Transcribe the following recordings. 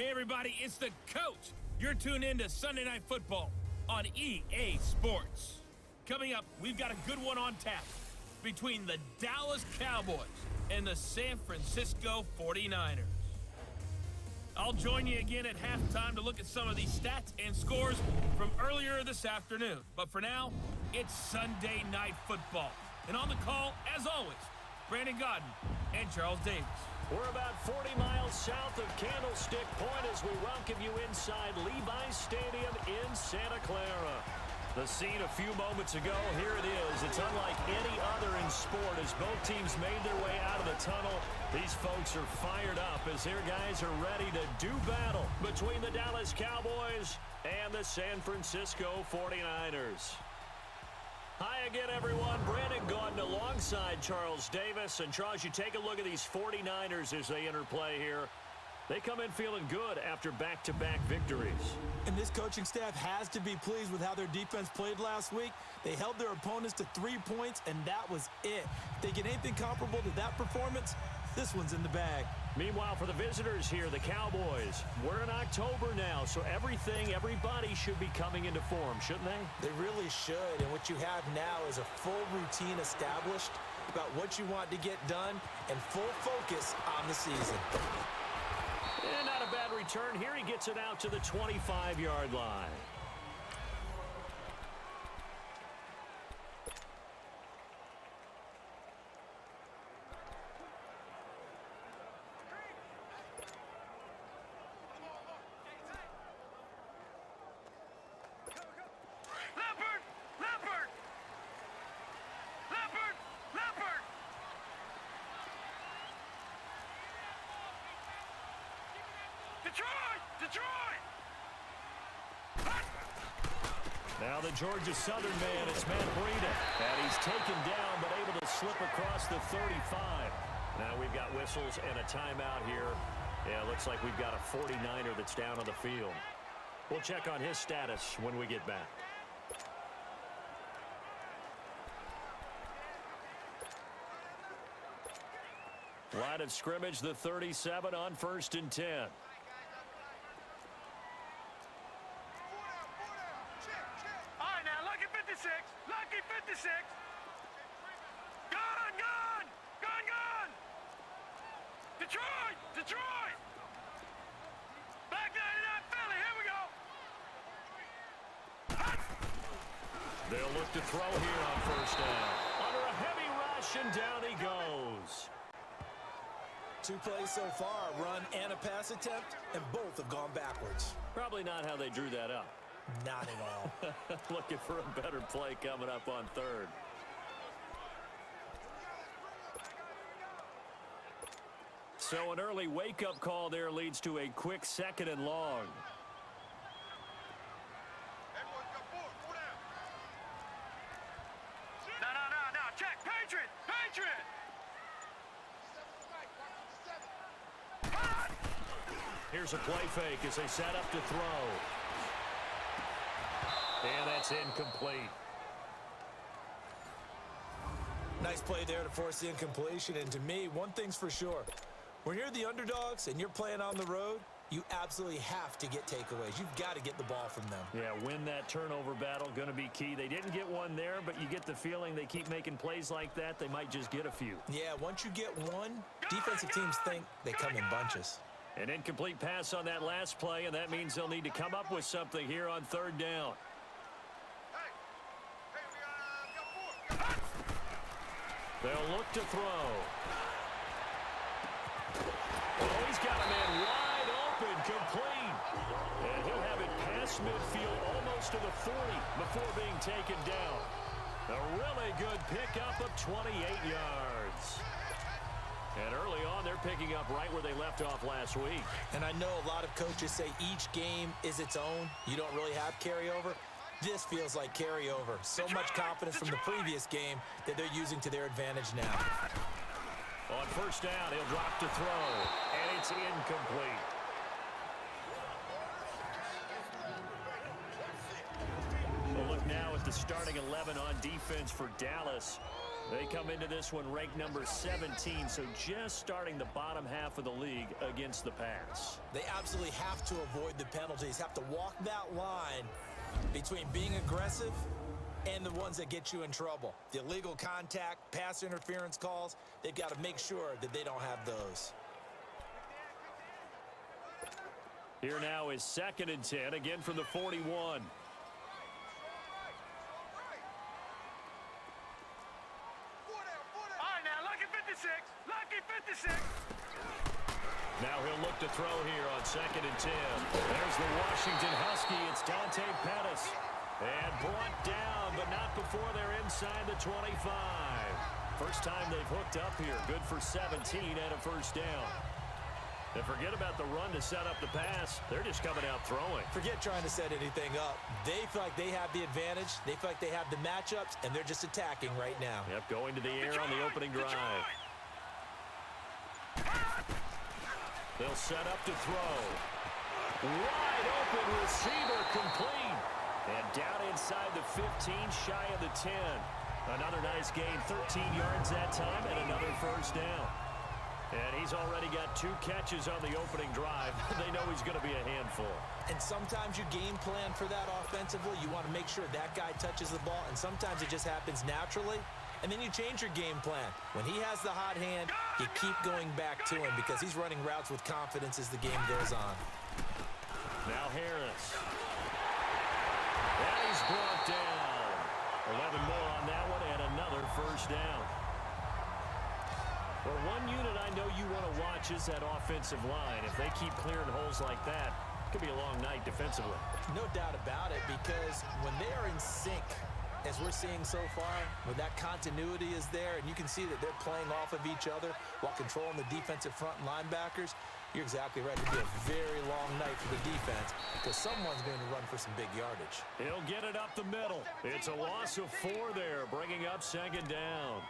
Hey everybody, it's the coach. You're tuned in to Sunday Night Football on EA Sports. Coming up, we've got a good one on tap between the Dallas Cowboys and the San Francisco 49ers. I'll join you again at halftime to look at some of these stats and scores from earlier this afternoon. But for now, it's Sunday Night Football. And on the call, as always, Brandon Godden and Charles Davis. We're about 40 miles south of Candlestick Point as we welcome you inside Levi's Stadium in Santa Clara. The scene a few moments ago, here it is. It's unlike any other in sport as both teams made their way out of the tunnel. These folks are fired up as their guys are ready to do battle between the Dallas Cowboys and the San Francisco 49ers. Hi again, everyone. Brandon Gaudin alongside Charles Davis. And Charles, you take a look at these 49ers as they interplay here. They come in feeling good after back-to-back victories. And this coaching staff has to be pleased with how their defense played last week. They held their opponents to 3 points, and that was it. If they get anything comparable to that performance, this one's in the bag. Meanwhile, for the visitors here, the Cowboys, we're in October now, so everybody should be coming into form, shouldn't they? They really should, and what you have now is a full routine established about what you want to get done and full focus on the season. And not a bad return here. He gets it out to the 25-yard line. Now the Georgia Southern man, it's Matt Breida. And he's taken down but able to slip across the 35. Now we've got whistles and a timeout here. Yeah, it looks like we've got a 49er that's down on the field. We'll check on his status when we get back. Line of scrimmage, the 37 on 1st and 10. Lucky 56. Gone. Detroit. Back 99 Philly. Here we go. They'll look to throw here on 1st down. Under a heavy rush, and down he goes. 2 plays so far, a run and a pass attempt, and both have gone backwards. Probably not how they drew that up. Not at all. Looking for a better play coming up on 3rd. So an early wake-up call there leads to a quick 2nd and long. No. Check. Patriot. Here's a play fake as they set up to throw. And that's incomplete. Nice play there to force the incompletion. And to me, one thing's for sure. When you're the underdogs and you're playing on the road, you absolutely have to get takeaways. You've got to get the ball from them. Yeah, win that turnover battle, going to be key. They didn't get one there, but you get the feeling they keep making plays like that, they might just get a few. Yeah, once you get one, defensive teams think they come in bunches. An incomplete pass on that last play, and that means they'll need to come up with something here on 3rd down. They'll look to throw. Oh, he's got a man wide open, complete. And he'll have it past midfield almost to the 40 before being taken down. A really good pickup of 28 yards. And early on, they're picking up right where they left off last week. And I know a lot of coaches say each game is its own. You don't really have carryover. This feels like carryover. So much confidence from the previous game that they're using to their advantage now. On 1st down, he'll drop to throw, and it's incomplete. We'll look now at the starting 11 on defense for Dallas. They come into this one ranked number 17, so just starting the bottom half of the league against the pass. They absolutely have to avoid the penalties, have to walk that line between being aggressive and the ones that get you in trouble. The illegal contact, pass interference calls, they've got to make sure that they don't have those. Here now is 2nd and 10, again from the 41. Lucky 56. Now he'll look to throw here on 2nd and 10. There's the Washington Husky. It's Dante Pettis. And brought down, but not before they're inside the 25. First time they've hooked up here. Good for 17 and a first down. And forget about the run to set up the pass. They're just coming out throwing. Forget trying to set anything up. They feel like they have the advantage. They feel like they have the matchups, and they're just attacking right now. Yep, going to the air on the opening drive. They'll set up to throw. Wide open receiver complete. And down inside the 15, shy of the 10. Another nice gain, 13 yards that time, and another first down. And he's already got 2 catches on the opening drive. They know he's going to be a handful. And sometimes you game plan for that offensively. You want to make sure that guy touches the ball, and sometimes it just happens naturally. And then you change your game plan. When he has the hot hand, you keep going back to him because he's running routes with confidence as the game goes on. Now Harris. And he's brought down. 11 more on that one, and another first down. Well, one unit I know you want to watch is that offensive line. If they keep clearing holes like that, it could be a long night defensively. No doubt about it, because when they are in sync, as we're seeing so far, when that continuity is there and you can see that they're playing off of each other while controlling the defensive front and linebackers, you're exactly right. It'll be a very long night for the defense because someone's going to run for some big yardage. He'll get it up the middle. It's a loss of 4 there, bringing up 2nd down.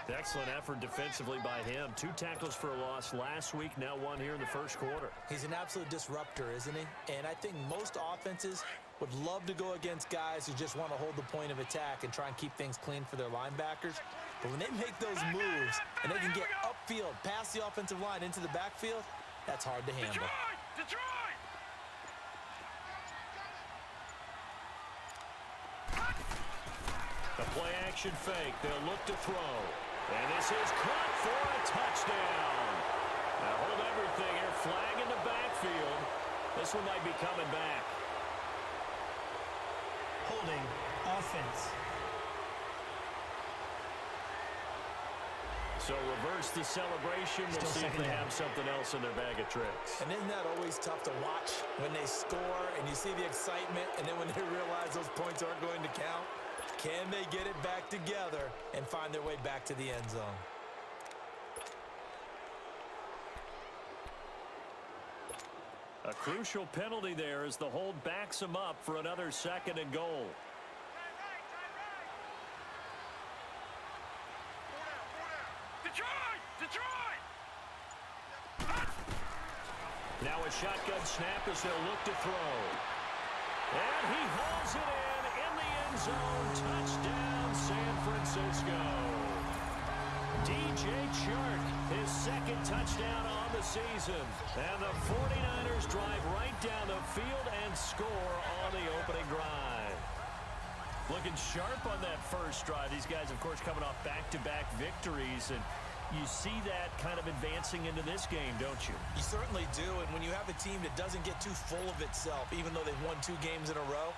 Excellent effort defensively by him. 2 tackles for a loss last week, now 1 here in the first quarter. He's an absolute disruptor, isn't he? And I think most offenses would love to go against guys who just want to hold the point of attack and try and keep things clean for their linebackers. But when they make those moves and they can get upfield, past the offensive line into the backfield, that's hard to handle. Detroit! The play action fake. They'll look to throw. And this is caught for a touchdown. Now hold everything here. Flag in the backfield. This one might be coming back. Holding offense. So reverse the celebration. We'll see if they have something else in their bag of tricks. And isn't that always tough to watch when they score and you see the excitement, and then when they realize those points aren't going to count? Can they get it back together and find their way back to the end zone? A crucial penalty there as the hold backs him up for another 2nd and goal. Detroit! Now a shotgun snap as they'll look to throw. And he hauls it in the end zone. Touchdown, San Francisco. DJ Chark, his 2nd touchdown on the season. And the 49ers drive right down the field and score on the opening drive. Looking sharp on that first drive. These guys, of course, coming off back-to-back victories, and you see that kind of advancing into this game, don't you? You certainly do, and when you have a team that doesn't get too full of itself, even though they've won 2 games in a row,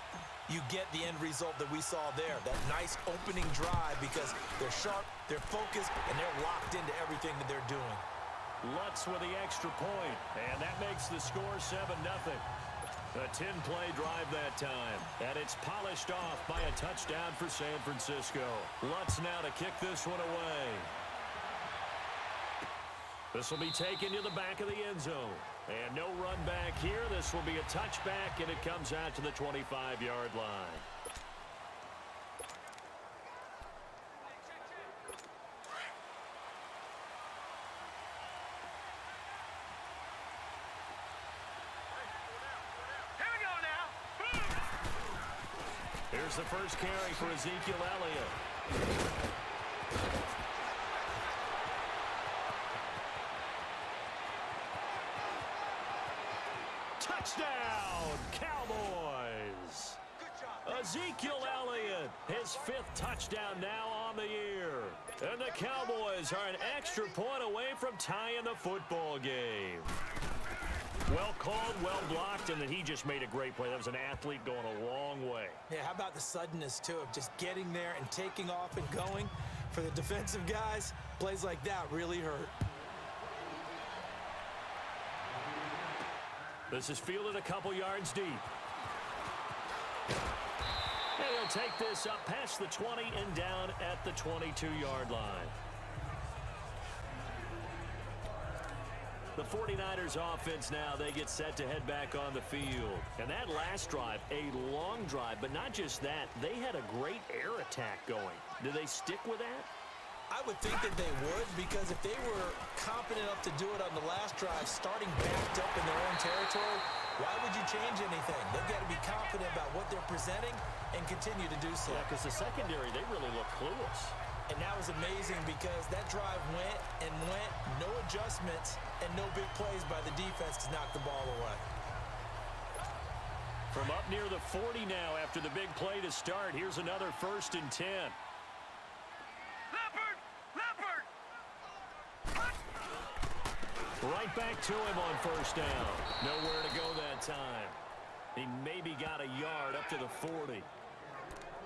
you get the end result that we saw there, that nice opening drive, because they're sharp, they're focused, and they're locked into everything that they're doing. Lutz with the extra point, and that makes the score 7-0. A 10-play drive that time, and it's polished off by a touchdown for San Francisco. Lutz now to kick this one away. This will be taken to the back of the end zone. And no run back here. This will be a touchback, and it comes out to the 25-yard line. Here's the first carry for Ezekiel Elliott. Touchdown, Cowboys! Ezekiel Elliott, his 5th touchdown now on the year. And the Cowboys are an extra point away from tying the football game. Well called, well blocked, and then he just made a great play. That was an athlete going a long way. Yeah, how about the suddenness, too, of just getting there and taking off and going? For the defensive guys, plays like that really hurt. This is fielded a couple yards deep. And he'll take this up past the 20 and down at the 22-yard line. The 49ers offense now, they get set to head back on the field. And that last drive, a long drive, but not just that, they had a great air attack going. Do they stick with that? I would think that they would, because if they were confident enough to do it on the last drive, starting backed up in their own territory, why would you change anything? They've got to be confident about what they're presenting and continue to do so. Yeah, because the secondary, they really look clueless. And that was amazing because that drive went and went, no adjustments, and no big plays by the defense to knock the ball away. From up near the 40 now after the big play to start, here's another 1st and 10. Leopard! Leopard! Right back to him on 1st down. Nowhere to go that time. He maybe got a yard up to the 40.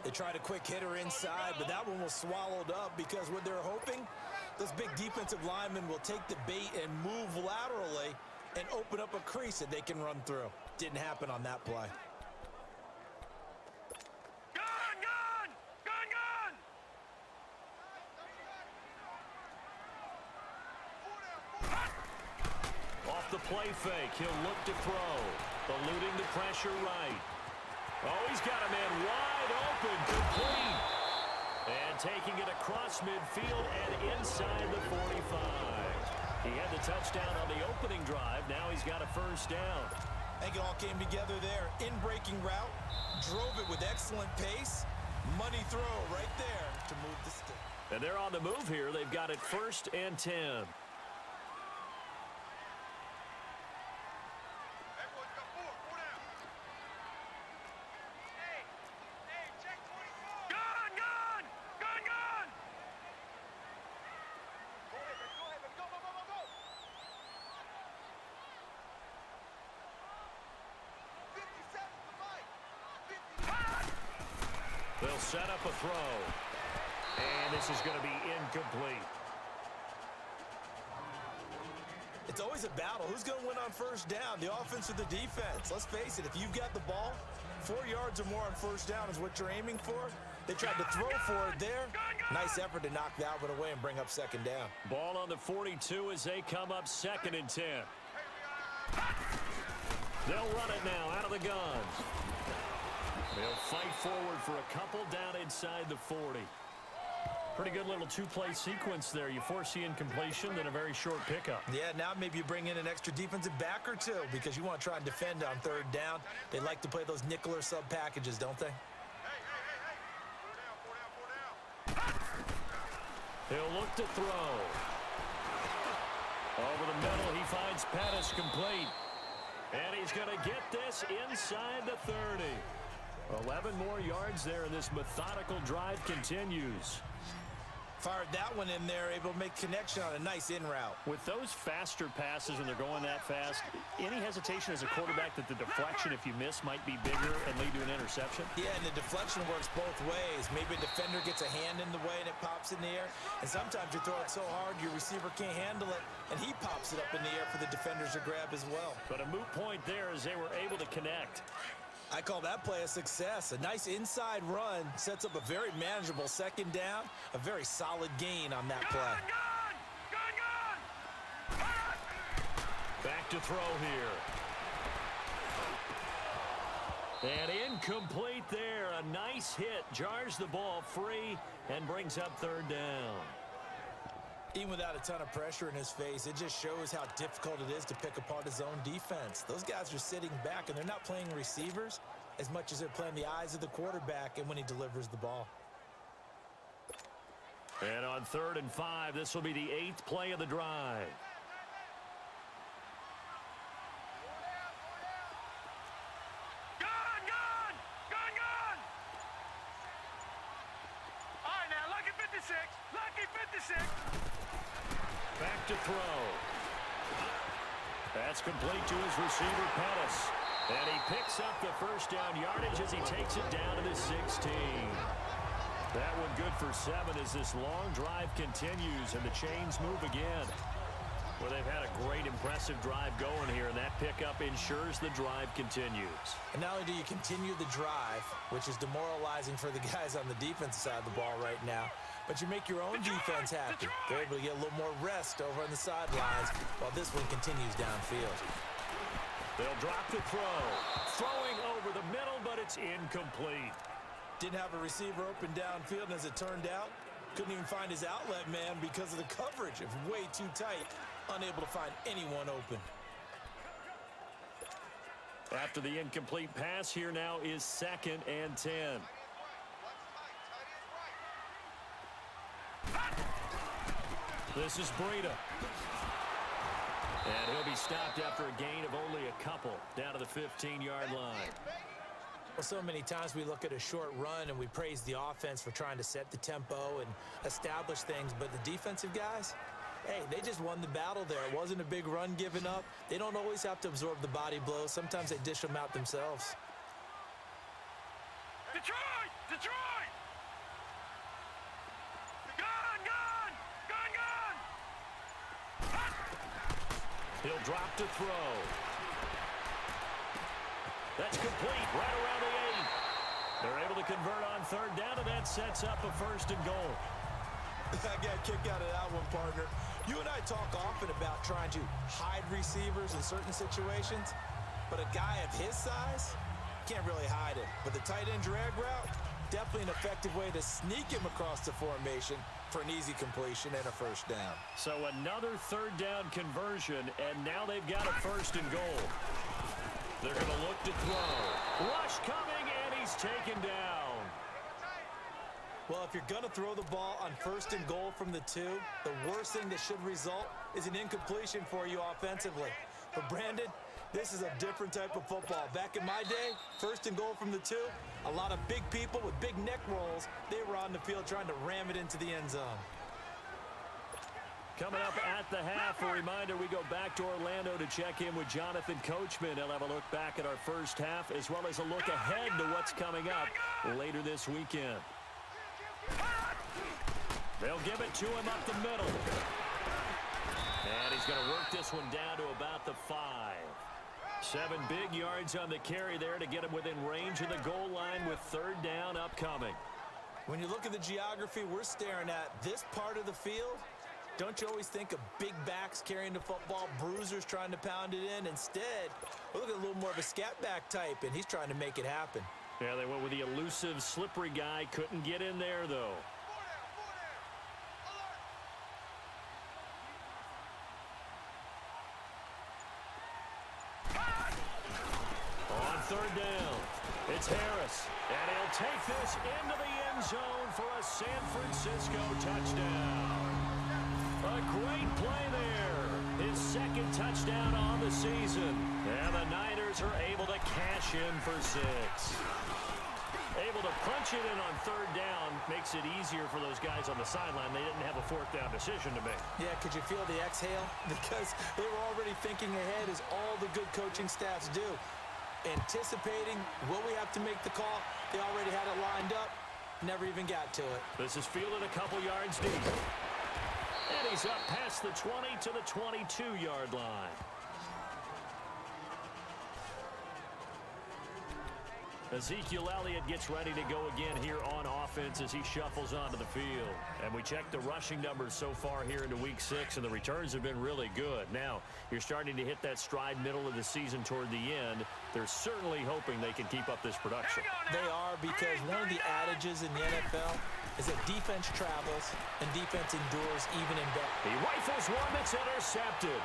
They tried a quick hitter inside, but that one was swallowed up because what they're hoping, those big defensive linemen will take the bait and move laterally and open up a crease that they can run through. Didn't happen on that play. Gun! Gun! Gun! Gun! Off the play fake, he'll look to throw. Eluding the pressure right. Oh, he's got a man wide open, complete. And taking it across midfield and inside the 45. He had the touchdown on the opening drive. Now he's got a 1st down. I think it all came together there. In-breaking route, drove it with excellent pace. Money throw right there to move the stick. And they're on the move here. They've got it 1st and 10. Gun! Gun! Gun! Gun! They'll set up a throw. And this is going to be incomplete. It's always a battle. Who's going to win on 1st down, the offense or the defense? Let's face it, if you've got the ball, 4 yards or more on 1st down is what you're aiming for. They tried to throw for it there. Nice effort to knock that one away and bring up 2nd down. Ball on the 42 as they come up 2nd and 10. They'll run it now out of the gun. They'll fight forward for a couple down inside the 40. Pretty good little 2-play sequence there. You force the incompletion, then a very short pickup. Yeah, now maybe you bring in an extra defensive back or 2 because you want to try and defend on 3rd down. They like to play those nickel or sub packages, don't they? He'll look to throw. Over the middle, he finds Pettis complete. And he's going to get this inside the 30. 11 more yards there, and this methodical drive continues. Fired that one in there, able to make connection on a nice in route. With those faster passes when they're going that fast, any hesitation as a quarterback that the deflection, if you miss, might be bigger and lead to an interception? Yeah, and the deflection works both ways. Maybe a defender gets a hand in the way and it pops in the air. And sometimes you throw it so hard your receiver can't handle it, and he pops it up in the air for the defenders to grab as well. But a moot point there as they were able to connect. I call that play a success. A nice inside run sets up a very manageable 2nd down. A very solid gain on that play. Gun! Gun! Gun! Back to throw here. And incomplete there. A nice hit. Jars the ball free and brings up 3rd down. Even without a ton of pressure in his face, it just shows how difficult it is to pick apart his own defense. Those guys are sitting back, and they're not playing receivers as much as they're playing the eyes of the quarterback and when he delivers the ball. And on 3rd and 5, this will be the 8th play of the drive. Gun, gun! Gun, gun! All right, now, lucky 56. Lucky 56. Back to throw. That's complete to his receiver, Pettis. And he picks up the first down yardage as he takes it down to the 16. That one good for 7 as this long drive continues and the chains move again. Well, they've had a great, impressive drive going here, and that pickup ensures the drive continues. And not only do you continue the drive, which is demoralizing for the guys on the defensive side of the ball right now, but you make your own defense happy. They're able to get a little more rest over on the sidelines while this one continues downfield. They'll drop the throw. Throwing over the middle, but it's incomplete. Didn't have a receiver open downfield, and as it turned out, couldn't even find his outlet man because of the coverage. It was way too tight. Unable to find anyone open. After the incomplete pass, here now is 2nd and 10. This is Breida. And he'll be stopped after a gain of only a couple down to the 15-yard line. Well, so many times we look at a short run and we praise the offense for trying to set the tempo and establish things, but the defensive guys, hey, they just won the battle there. It wasn't a big run given up. They don't always have to absorb the body blows. Sometimes they dish them out themselves. Detroit! Detroit! Gun, gun! Gun, gun! He'll drop to throw. That's complete right around the 8. They're able to convert on 3rd down, and that sets up a 1st and goal. I got a kick out of that one, partner. You and I talk often about trying to hide receivers in certain situations, but a guy of his size can't really hide it. But the tight end drag route, definitely an effective way to sneak him across the formation for an easy completion and a 1st down. So another 3rd down conversion, and now they've got a 1st and goal. They're going to look to throw. Rush coming, and he's taken down. Well, if you're going to throw the ball on 1st and goal from the 2, the worst thing that should result is an incompletion for you offensively. But Brandon, this is a different type of football. Back in my day, 1st and goal from the 2, a lot of big people with big neck rolls, they were on the field trying to ram it into the end zone. Coming up at the half, a reminder, we go back to Orlando to check in with Jonathan Coachman. He'll have a look back at our first half as well as a look ahead to what's coming up later this weekend. They'll give it to him up the middle. And he's going to work this one down to about the 5. 7 big yards on the carry there to get him within range of the goal line with 3rd down upcoming. When you look at the geography we're staring at, this part of the field, don't you always think of big backs carrying the football, bruisers trying to pound it in? Instead, we're looking at a little more of a scat back type, and he's trying to make it happen. Yeah, they went with the elusive, slippery guy. Couldn't get in there, though. On 3rd down, it's Harris. And he'll take this into the end zone for a San Francisco touchdown. A great play there. His 2nd touchdown on the season. And the Niners are able to cash in for 6. Able to punch it in on 3rd down makes it easier for those guys on the sideline. They didn't have a 4th down decision to make. Yeah, could you feel the exhale? Because they were already thinking ahead, as all the good coaching staffs do. Anticipating, will we have to make the call? They already had it lined up. Never even got to it. This is fielded a couple yards deep. And he's up past the 20 to the 22-yard line. Ezekiel Elliott gets ready to go again here on offense as he shuffles onto the field. And we check the rushing numbers so far here into Week 6, and the returns have been really good. Now, you're starting to hit that stride middle of the season toward the end. They're certainly hoping they can keep up this production. They are, because one of the adages in the NFL is that defense travels and defense endures even in bad. He rifles one that's intercepted.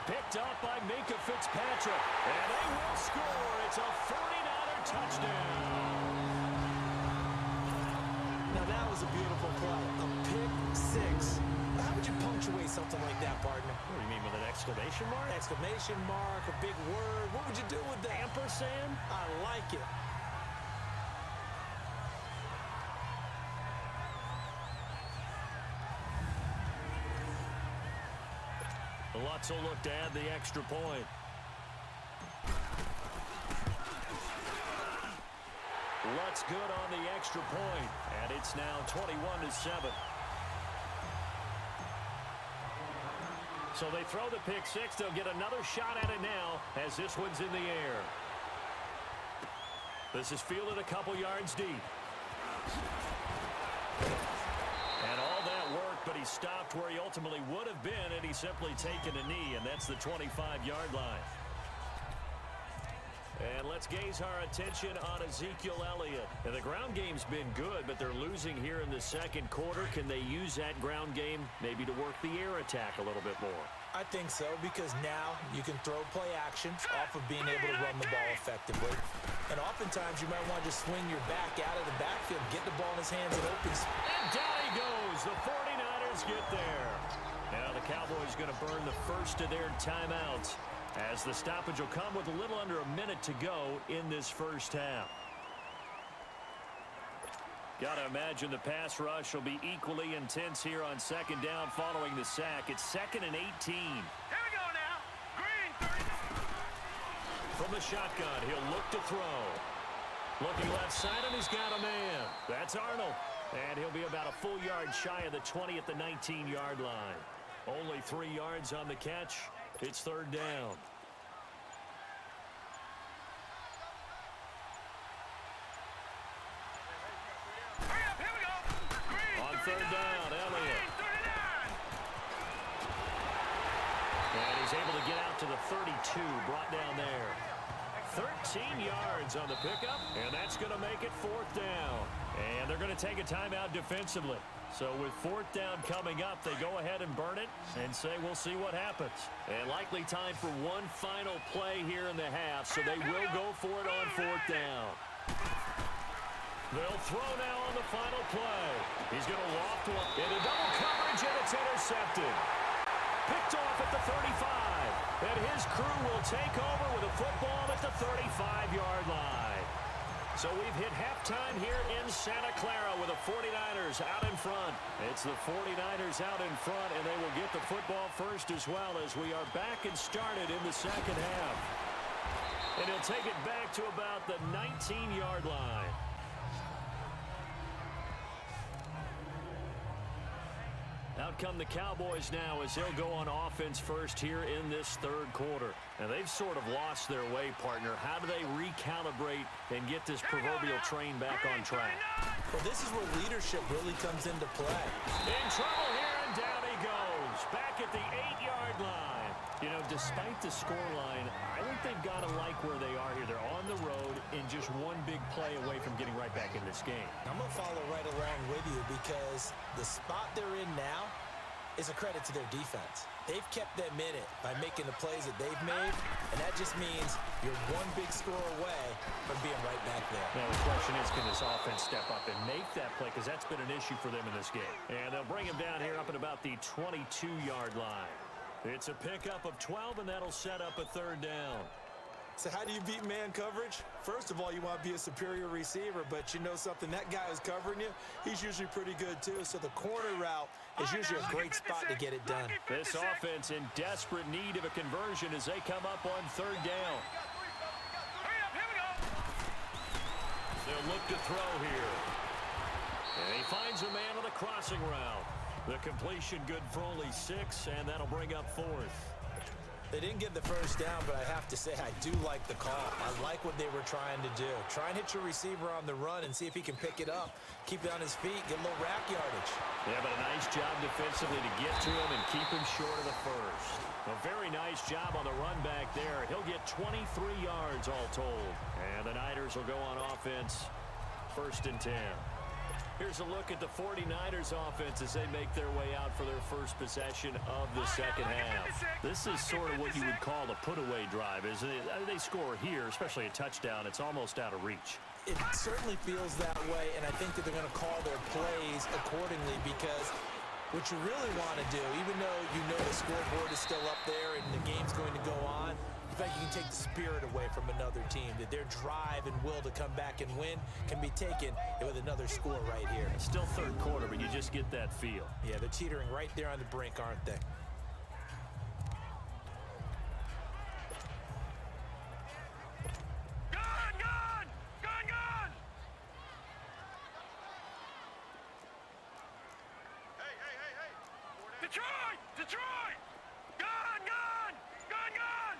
Picked up by Minka Fitzpatrick. And they will score. It's a 49er touchdown. Now that was a beautiful play. A pick something like that, partner. What do you mean, with an exclamation mark? Exclamation mark, a big word. What would you do with that? Ampersand? I like it. Lutz will look to add the extra point. Lutz good on the extra point, and it's now 21-7. So they throw the pick six. They'll get another shot at it now as this one's in the air. This is fielded a couple yards deep. And all that work, but he stopped where he ultimately would have been had he simply taken a knee, and that's the 25-yard line. And let's gaze our attention on Ezekiel Elliott. And the ground game's been good, but they're losing here in the second quarter. Can they use that ground game maybe to work the air attack a little bit more? I think so, because now you can throw play action off of being able to run the ball effectively. And oftentimes you might want to just swing your back out of the backfield, get the ball in his hands and open. And down he goes. The 49ers get there. Now the Cowboys going to burn the first of their timeouts, as the stoppage will come with a little under a minute to go in this first half. Got to imagine the pass rush will be equally intense here on second down following the sack. It's 2nd and 18. Here we go now. Green, 30. From the shotgun, he'll look to throw. Looking left side, and he's got a man. That's Arnold. And he'll be about a full yard shy of the 20 at the 19-yard line. Only 3 yards on the catch. It's third down. Hurry up, here we go. Green, On third 39. down, Elliott. Green, 39. And he's able to get out to the 32, brought down there. 13 yards on the pickup, and that's going to make it fourth down. And they're going to take a timeout defensively. So with fourth down coming up, they go ahead and burn it and say we'll see what happens. And likely time for one final play here in the half, so they will go for it on fourth down. They'll throw now on the final play. He's going to loft one into double coverage, and it's intercepted. Picked off at the 35. And his crew will take over with a football at the 35-yard line. So we've hit halftime here in Santa Clara with the 49ers out in front. It's the 49ers out in front, and they will get the football first as well, as we are back and started in the second half. And he'll take it back to about the 19-yard line. Out come the Cowboys now as they'll go on offense first here in this third quarter. And they've sort of lost their way, partner. How do they recalibrate and get this proverbial train back on track? Well, this is where leadership really comes into play. In trouble here, and down he goes. Back at the 8-yard line. You know, despite the scoreline, I think they've got to like where they are here. They're on the road and just one big play away from getting right back in this game. I'm going to follow right along with you, because the spot they're in now is a credit to their defense. They've kept them in it by making the plays that they've made, and that just means you're one big score away from being right back there. Now the question is, can this offense step up and make that play? Because that's been an issue for them in this game. And they'll bring him down here up at about the 22-yard line. It's a pickup of 12, and that'll set up a third down. So how do you beat man coverage? First of all, you want to be a superior receiver, but you know something, that guy who's covering you, he's usually pretty good too. So the corner route is usually a great spot to get it done. This offense in desperate need of a conversion as they come up on third down. Hurry up, here we go. They'll look to throw here. And he finds a man on the crossing route. The completion good for only 6, and that'll bring up fourth. They didn't get the first down, but I have to say I do like the call. I like what they were trying to do. Try and hit your receiver on the run and see if he can pick it up. Keep it on his feet, get a little rack yardage. Yeah, but a nice job defensively to get to him and keep him short of the first. A very nice job on the run back there. He'll get 23 yards all told. And the Niners will go on offense, 1st and 10. Here's a look at the 49ers offense as they make their way out for their first possession of the second half. This is sort of what you would call a put-away drive, isn't it? They score here, especially a touchdown. It's almost out of reach. It certainly feels that way, and I think that they're going to call their plays accordingly, because What you really want to do, even though you know the scoreboard is still up there and the game's going to go on, in fact, you can take the spirit away from another team, that their drive and will to come back and win can be taken with another score right here. It's still third quarter, but you just get that feel. Yeah, they're teetering right there on the brink, aren't they? Gone, gone! Gone, gone! Hey! Detroit! Detroit! Gone, gone! Gone, gone!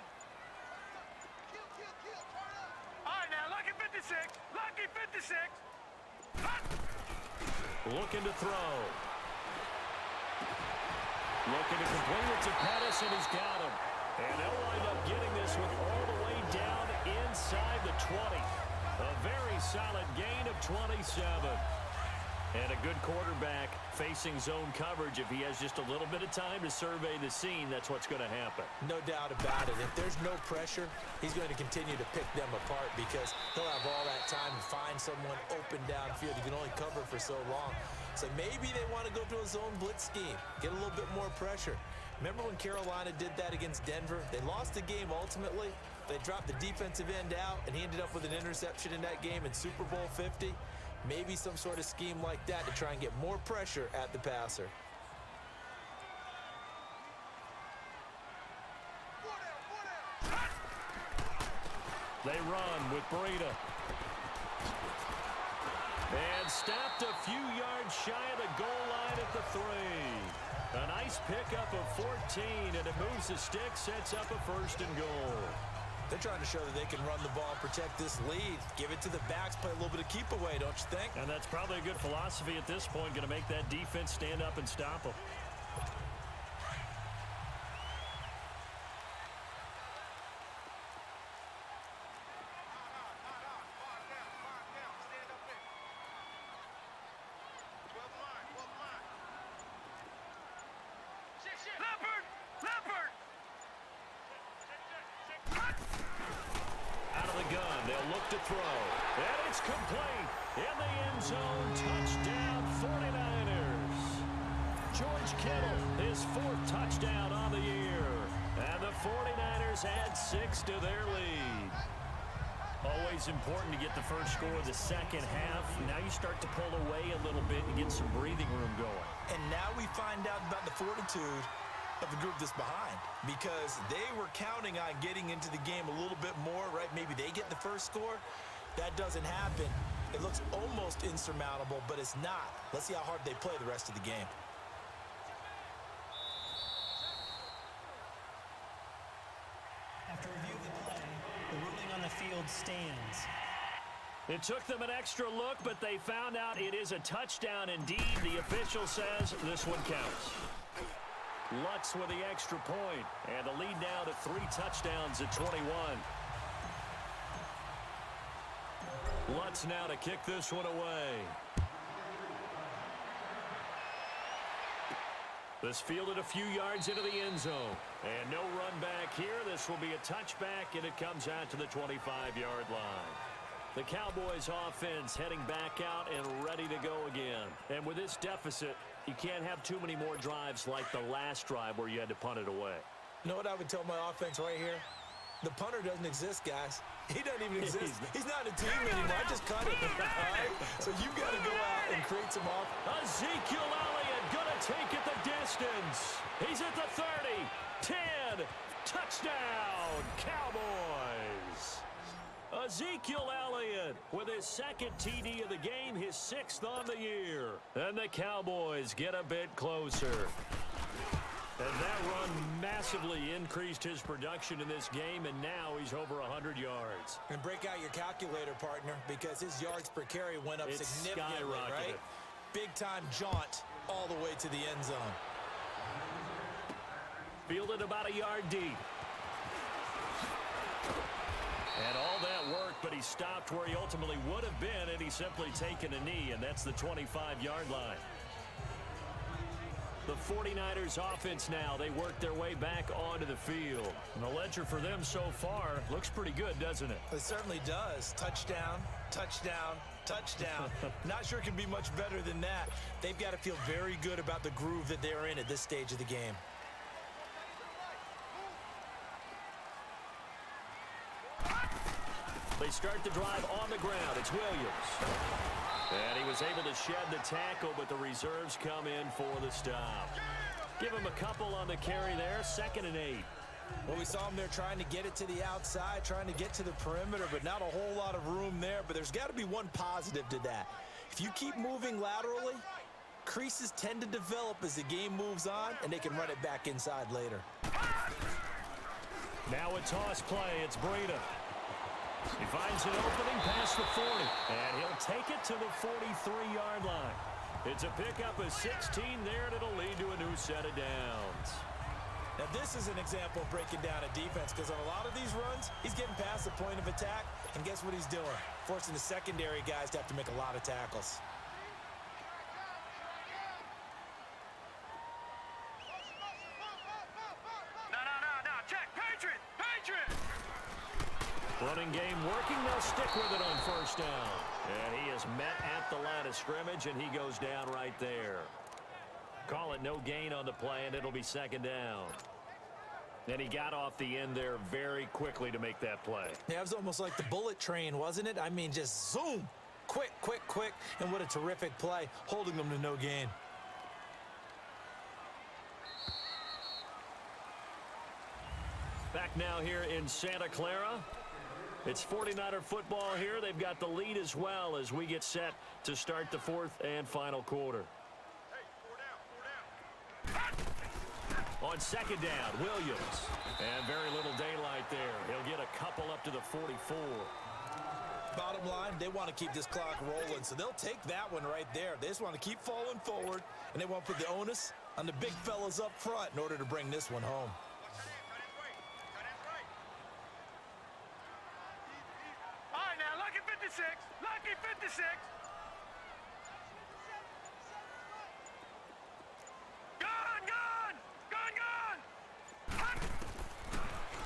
All right, now, lucky 56. Lucky 56. Hot! Looking to throw. Looking to complete it to Pettis, and he's got him. And they'll wind up getting this one all the way down inside the 20. A very solid gain of 27. And a good quarterback facing zone coverage. If he has just a little bit of time to survey the scene, that's what's going to happen. No doubt about it. If there's no pressure, he's going to continue to pick them apart because he'll have all that time to find someone open downfield. He can only cover for so long. So maybe they want to go to a zone blitz scheme, get a little bit more pressure. Remember when Carolina did that against Denver? They lost the game ultimately. They dropped the defensive end out, and he ended up with an interception in that game in Super Bowl 50. Maybe some sort of scheme like that to try and get more pressure at the passer. They run with Breida. And stopped a few yards shy of the goal line at the 3. A nice pickup of 14, and it moves the stick, sets up a 1st and goal. They're trying to show that they can run the ball, protect this lead, give it to the backs, play a little bit of keep away, don't you think? And that's probably a good philosophy at this point, going to make that defense stand up and stop them. Leopard! Leopard! Out of the gun, they'll look to throw. And it's complete. In the end zone, touchdown 49ers. George Kittle, his 4th touchdown on the year. And the 49ers add 6 to their lead. Always important to get the first score of the second half. Now you start to pull away a little bit and get some breathing room going. And now we find out about the fortitude of the group that's behind, because they were counting on getting into the game a little bit more, right? Maybe they get the first score. That doesn't happen. It looks almost insurmountable, but it's not. Let's see how hard they play the rest of the game. After review of the play, the ruling on the field stands. It took them an extra look, but they found out it is a touchdown indeed. The official says this one counts. Lutz with the extra point, and the lead now to 3 touchdowns at 21. Lutz now to kick this one away. This fielded a few yards into the end zone. And no run back here. This will be a touchback, and it comes out to the 25-yard line. The Cowboys offense heading back out and ready to go again. And with this deficit, you can't have too many more drives like the last drive where you had to punt it away. You know what I would tell my offense right here? The punter doesn't exist, guys. He doesn't even exist. He's not a team anymore. I just cut it. All right? So you've got to go out and create some offense. Ezekiel Elliott going to take it the distance. He's at the 30, 10, touchdown, Cowboys. Ezekiel Elliott with his 2nd TD of the game, his 6th on the year. And the Cowboys get a bit closer. And that run massively increased his production in this game, and now he's over 100 yards. And break out your calculator, partner, because his yards per carry went up significantly, right? Big-time jaunt all the way to the end zone. Fielded about a yard deep. And all that work, but he stopped where he ultimately would have been, and he's simply taken a knee, and that's the 25-yard line. The 49ers offense now. They work their way back onto the field. And the ledger for them so far looks pretty good, doesn't it? It certainly does. Touchdown, touchdown, touchdown. Not sure it can be much better than that. They've got to feel very good about the groove that they're in at this stage of the game. They start the drive on the ground. It's Williams. And he was able to shed the tackle, but the reserves come in for the stop. Give him a couple on the carry there. 2nd and 8. Well, we saw him there trying to get it to the outside, trying to get to the perimeter, but not a whole lot of room there. But there's got to be one positive to that. If you keep moving laterally, creases tend to develop as the game moves on, and they can run it back inside later. Now a toss play. It's Breida. He finds an opening past the 40, and he'll take it to the 43-yard line. It's a pickup of 16 there, and it'll lead to a new set of downs. Now, this is an example of breaking down a defense, because on a lot of these runs, he's getting past the point of attack, and guess what he's doing? Forcing the secondary guys to have to make a lot of tackles. No, check, Patriot, Patriot! Running game working. They'll stick with it on 1st down. And he is met at the line of scrimmage, and he goes down right there. Call it no gain on the play, and it'll be 2nd down. And he got off the end there very quickly to make that play. Yeah, it was almost like the bullet train, wasn't it? I mean, just zoom. Quick, quick, quick. And what a terrific play, holding them to no gain. Back now here in Santa Clara. It's 49er football here. They've got the lead as well as we get set to start the 4th and final quarter. On 2nd down, Williams. And very little daylight there. He'll get a couple up to the 44. Bottom line, they want to keep this clock rolling, so they'll take that one right there. They just want to keep falling forward, and they want to put the onus on the big fellas up front in order to bring this one home. All right, now, lucky 56, lucky 56.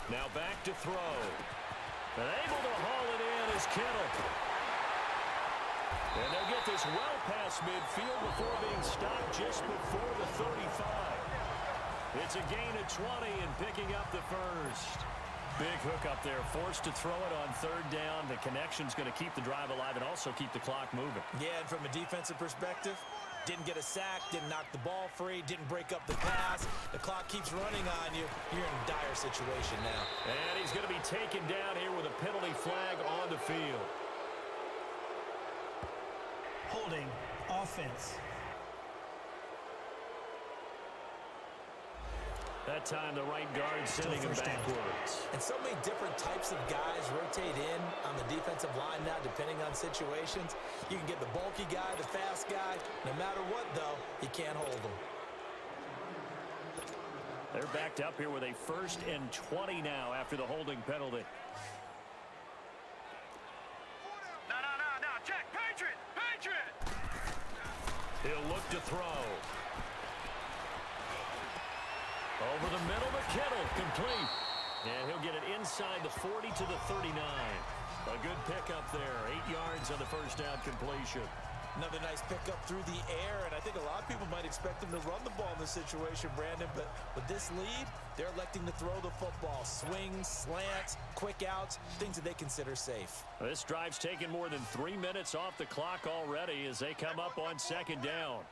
Now back to throw. And able to haul it in is Kittle. And they'll get this well past midfield before being stopped just before the 35. It's a gain of 20 and picking up the first. Big hook up there, forced to throw it on 3rd down. The connection's going to keep the drive alive and also keep the clock moving. Yeah, and from a defensive perspective, didn't get a sack, didn't knock the ball free, didn't break up the pass. The clock keeps running on you. You're in a dire situation now. And he's going to be taken down here with a penalty flag on the field. Holding offense. That time the right guard sending him backwards. And so many different types of guys rotate in on the defensive line now, depending on situations. You can get the bulky guy, the fast guy. No matter what, though, you can't hold them. They're backed up here with a 1st and 20 now after the holding penalty. No, check, Patriot, Patriot! He'll look to throw. Over the middle to Kittle, complete. And he'll get it inside the 40 to the 39. A good pickup there, 8 yards on the 1st down completion. Another nice pickup through the air, and I think a lot of people might expect him to run the ball in this situation, Brandon, but with this lead, they're electing to throw the football. Swings, slants, quick outs, things that they consider safe. This drive's taken more than 3 minutes off the clock already as they come up on 2nd down.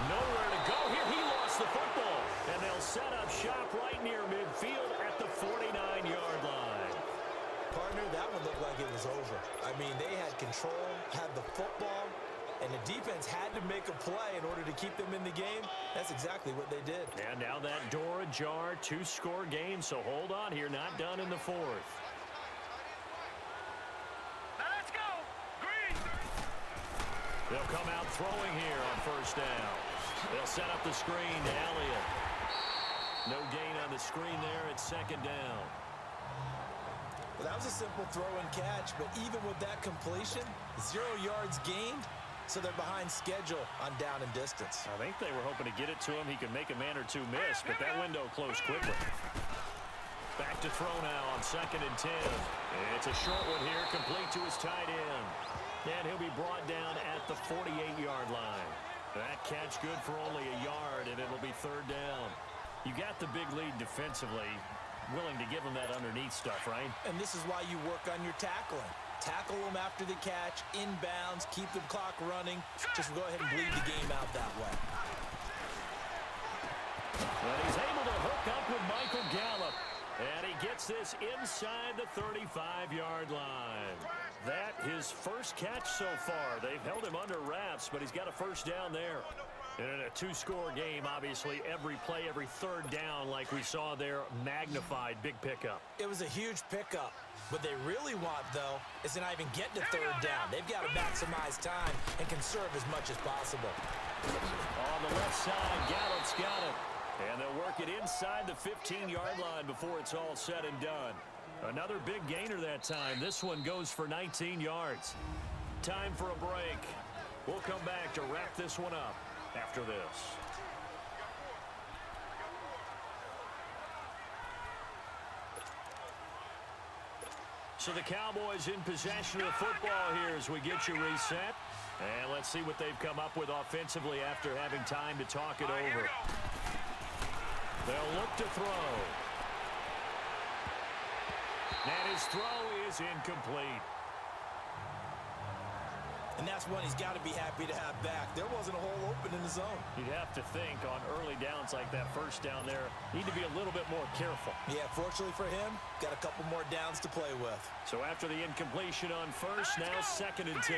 Nowhere to go here. He lost the football. And they'll set up shop right near midfield at the 49-yard line. Partner, that one looked like it was over. I mean, they had control, had the football, and the defense had to make a play in order to keep them in the game. That's exactly what they did. And now that door ajar, 2-score game, so hold on here, not done in the 4th. Now let's go, Green! They'll come out throwing here on 1st down. They'll set up the screen to Elliott. No gain on the screen there at 2nd down. Well, That was a simple throw and catch, but even with that completion, 0 yards gained, so they're behind schedule on down and distance. I think they were hoping to get it to him. He could make a man or two miss, but that window closed quickly. Back to throw now on 2nd and 10. It's a short one here, complete to his tight end. And he'll be brought down at the 48-yard line. That catch good for only a yard, and it'll be 3rd down. You got the big lead defensively, willing to give him that underneath stuff, right? And this is why you work on your tackling. Tackle them after the catch, inbounds, keep the clock running. Just go ahead and bleed the game out that way. And he's able to hook up with Michael Gallup. And he gets this inside the 35-yard line. That his first catch so far. They've held him under wraps, but he's got a first down there. And in a 2-score game, obviously, every play, every 3rd down, like we saw there, magnified, big pickup. It was a huge pickup. What they really want, though, is to not even get to 3rd down. They've got to maximize time and conserve as much as possible. On the left side, Gallup's got it. And they'll work it inside the 15-yard line before it's all said and done. Another big gainer that time. This one goes for 19 yards. Time for a break. We'll come back to wrap this one up after this. So the Cowboys in possession of the football here as we get you reset. And let's see what they've come up with offensively after having time to talk it over. They'll look to throw. And his throw is incomplete. And that's one he's got to be happy to have back. There wasn't a hole open in the zone. You'd have to think on early downs like that first down there, need to be a little bit more careful. Yeah, fortunately for him, got a couple more downs to play with. So after the incompletion on first, now 2nd and 10.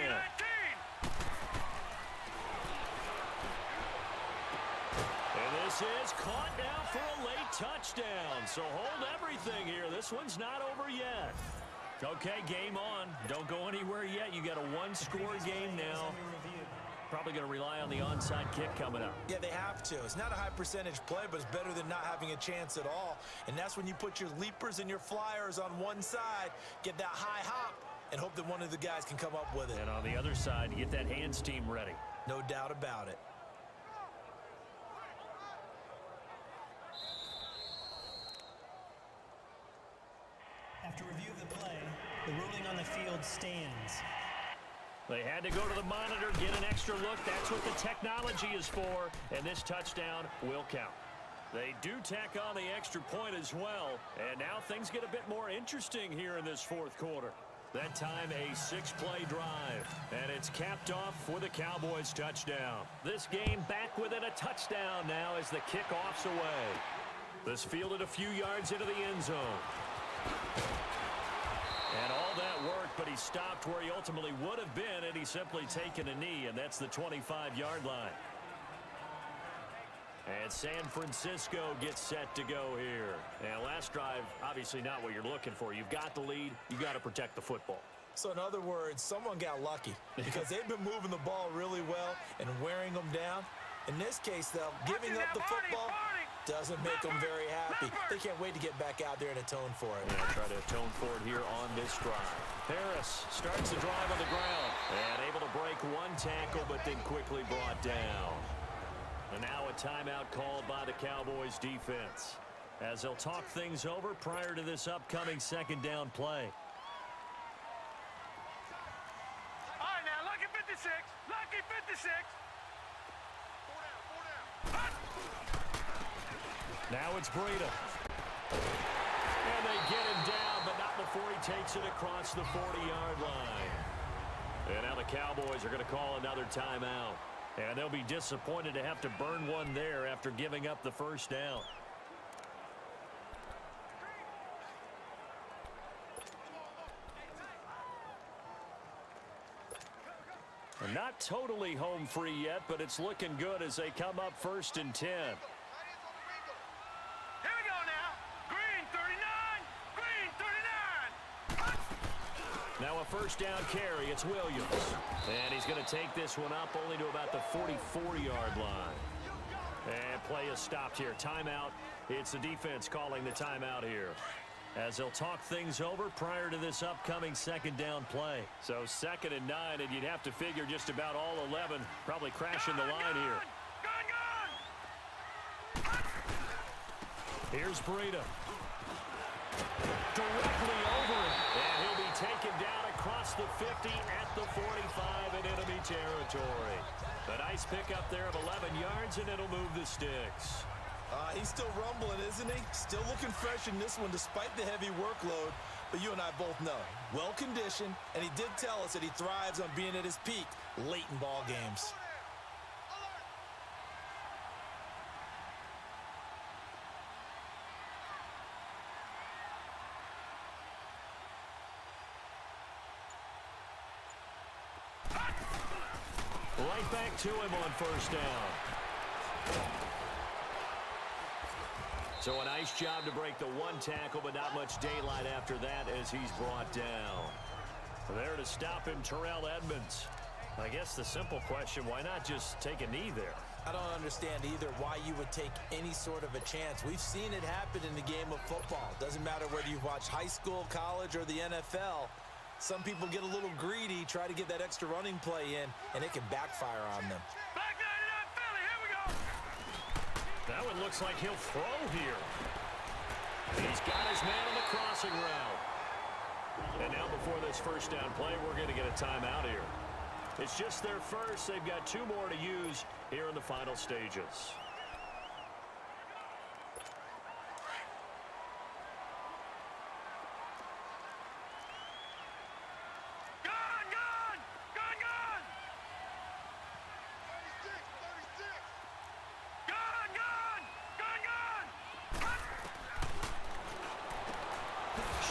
And this is caught now for a late touchdown. So hold everything here. This one's not over yet. Okay, game on. Don't go anywhere yet. You got a 1-score game now. Probably going to rely on the onside kick coming up. Yeah, they have to. It's not a high percentage play, but it's better than not having a chance at all. And that's when you put your leapers and your flyers on one side, get that high hop, and hope that one of the guys can come up with it. And on the other side, you get that hands team ready. No doubt about it. After review of the play, the ruling on the field stands. They had to go to the monitor, get an extra look. That's what the technology is for, and this touchdown will count. They do tack on the extra point as well, and now things get a bit more interesting here in this 4th quarter. That time a 6-play drive, and it's capped off with a Cowboys touchdown. This game back within a touchdown now as the kickoff's away. This fielded a few yards into the end zone. And all that worked, but he stopped where he ultimately would have been, and he's simply taken a knee, and that's the 25-yard line. And San Francisco gets set to go here. And last drive, obviously not what you're looking for. You've got the lead. You've got to protect the football. So in other words, someone got lucky because they've been moving the ball really well and wearing them down. In this case, though, giving up the football doesn't make them very happy. They can't wait to get back out there and atone for it. Yeah, try to atone for it here on this drive. Harris starts the drive on the ground and able to break one tackle, but then quickly brought down. And now a timeout called by the Cowboys defense as they'll talk things over prior to this upcoming 2nd down play. All right, now, lucky 56. Lucky 56. Now it's Breida. And they get him down, but not before he takes it across the 40-yard line. And now the Cowboys are going to call another timeout. And they'll be disappointed to have to burn one there after giving up the first down. Not totally home free yet, but it's looking good as they come up 1st and 10. Here we go now. Green 39. Green 39. Now a first down carry. It's Williams. And he's going to take this one up only to about the 44-yard line. And play is stopped here. Timeout. It's the defense calling the timeout here. as they'll talk things over prior to this upcoming second down play. So 2nd and 9, and you'd have to figure just about all 11 probably crashing the line here. Here's Breida. Directly over him. And he'll be taken down across the 50 at the 45 in enemy territory. A nice pickup there of 11 yards, and it'll move the sticks. He's still rumbling, isn't he? Still looking fresh in this one despite the heavy workload. But you and I both know, well-conditioned, and he did tell us that he thrives on being at his peak late in ball games. Right back to him on first down. So a nice job to break the one tackle, but not much daylight after that as he's brought down. There to stop him, Terrell Edmonds. I guess the simple question, why not just take a knee there? I don't understand either why you would take any sort of a chance. We've seen it happen in the game of football. Doesn't matter whether you watch high school, college, or the NFL. Some people get a little greedy, try to get that extra running play in, and it can backfire on them. Back 99 Philly, here we go. That one looks like he'll throw here. He's got his man on the crossing route. And now before this first down play, we're going to get a timeout here. It's just their first. They've got 2 more to use here in the final stages.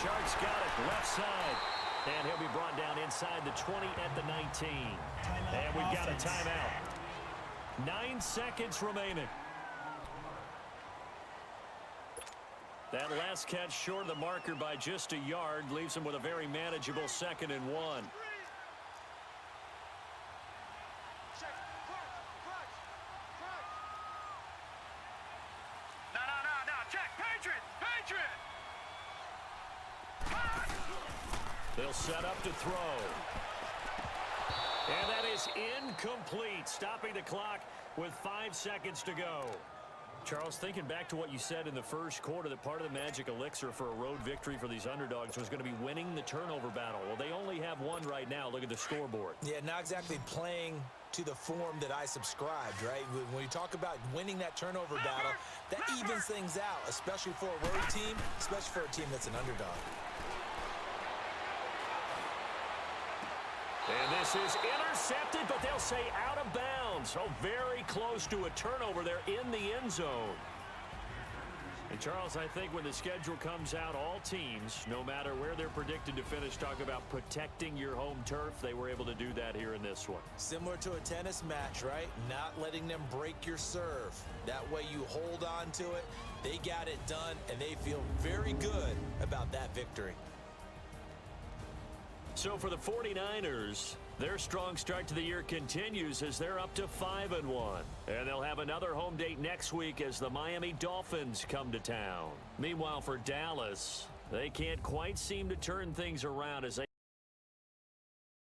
Shark's got it left side. And he'll be brought down inside the 20 at the 19. And we've got a timeout. 9 seconds remaining. That last catch short of the marker by just a yard leaves him with a very manageable 2nd and 1. No, check, Patriot. They'll set up to throw. And that is incomplete, stopping the clock with 5 seconds to go. Charles, thinking back to what you said in the first quarter, that part of the magic elixir for a road victory for these underdogs was going to be winning the turnover battle. Well, they only have one right now. Look at the scoreboard. Yeah, not exactly playing to the form that I subscribed, right? When you talk about winning that turnover battle, that evens things out, especially for a road team, especially for a team that's an underdog. And this is intercepted, but they'll say out of bounds. So very close to a turnover there in the end zone. And Charles, I think when the schedule comes out, all teams, no matter where they're predicted to finish, talk about protecting your home turf. They were able to do that here in this one. Similar to a tennis match, right? Not letting them break your serve. That way you hold on to it. They got it done, and they feel very good about that victory. So for the 49ers, their strong start to the year continues as they're up to 5-1. And they'll have another home date next week as the Miami Dolphins come to town. Meanwhile, for Dallas, they can't quite seem to turn things around as they